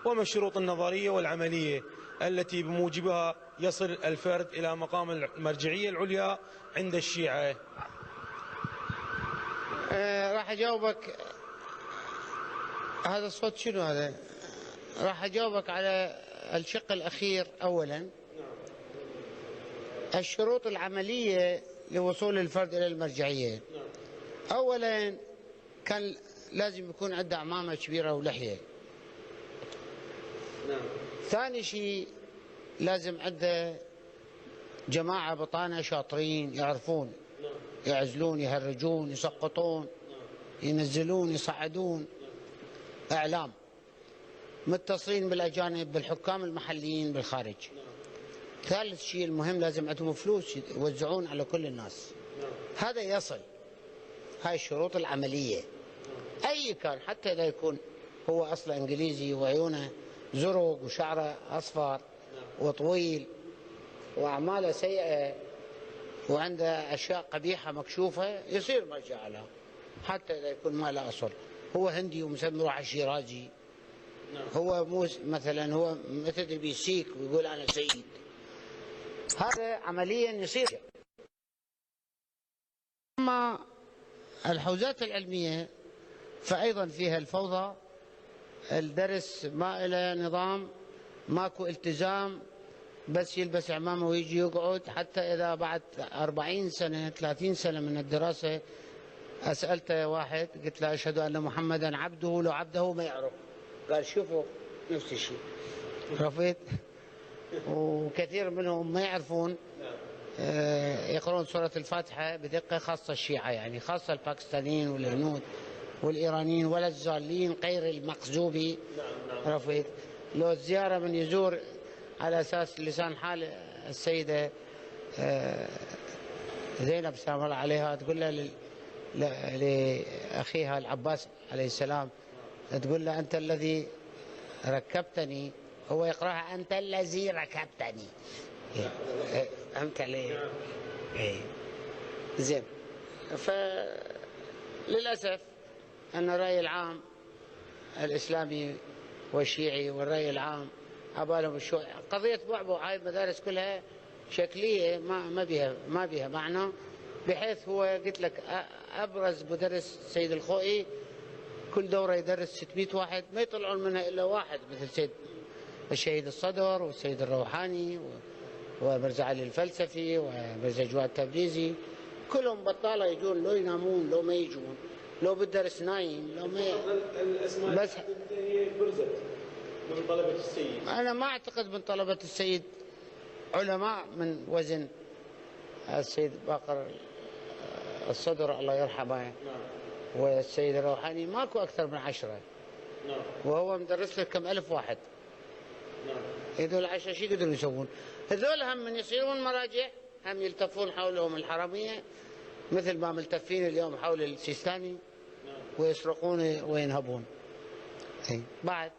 وما الشروط النظرية والعملية التي بموجبها يصل الفرد إلى مقام المرجعية العليا عند الشيعة؟ راح أجاوبك. هذا الصوت شنو هذا؟ راح أجاوبك على الشق الأخير. أولا، الشروط العملية لوصول الفرد إلى المرجعية. أولا، كان لازم يكون عنده عمامة كبيرة ولحية. ثاني شيء، لازم عنده جماعة بطانة شاطرين يعرفون يعزلون، يهرجون، يسقطون، ينزلون، يصعدون، إعلام، متصلين بالأجانب، بالحكام المحليين بالخارج. ثالث شيء المهم، لازم عندهم فلوس يوزعون على كل الناس. هذا يصل. هاي الشروط العملية. أي كان، حتى إذا يكون هو أصله إنجليزي وعيونه زرق وشعره أصفر وطويل وأعماله سيئة وعنده أشياء قبيحة مكشوفة، يصير مرجع له حتى إذا يكون ما له أصل. هو هندي ومسمي روحه شيرازي، هو مو مثلا هو مثل بيسيك ويقول أنا سيد، هذا عمليا يصير. أما الحوزات العلمية فأيضا فيها الفوضى. الدرس ما له نظام، ماكو التزام، بس يلبس عمامه ويجي يقعد. حتى إذا بعد 40 سنة 30 سنة من الدراسة أسألته واحد قلت له أشهد أن محمدا عبده، لو عبده ما يعرف. قال شوفوا نفس الشيء. عرفت؟ وكثير منهم ما يعرفون يقرون سورة الفاتحة بدقة، خاصة الشيعة يعني، خاصة الباكستانيين والهنود والإيرانيين ولا الزالين غير المقزوبي. عرفت؟ لو الزيارة من يزور على أساس لسان حال السيدة زينب سلام الله عليها، تقول له لأخيها العباس عليه السلام، تقول له أنت الذي ركبتني، هو يقرأها أنت الذي ركبتني. فهمت علي؟ زين. فللأسف أن الرأي العام الإسلامي والشيعي والرأي العام عبالهم قضية بعبع. هاي المدارس كلها شكلية، ما بها معنى، بحيث هو قلت لك أبرز مدرس السيد الخوئي كل دورة يدرس 600 واحد، ما يطلعون منها إلا واحد، مثل سيد الشهيد الصدر والسيد الروحاني ومرزا علي الفلسفي ومرزا جواد التبريزي. كلهم بطالة يجون، لو ينامون لو ما يجون، لو بالدرس نايم لو ما بس هي برزت من طلبة السيد. أنا ما أعتقد من طلبة السيد علماء من وزن السيد باقر الصدر الله يرحمه والسيد الروحاني، ماكو أكثر من 10. وهو مدرس له كم ألف واحد. هذول 10 شو يقدرون يسوون؟ هذول هم من يصيرون مراجع، هم يلتفون حولهم الحرامية مثل ما ملتفين اليوم حول السيستاني، ويسرقون وينهبون. بعد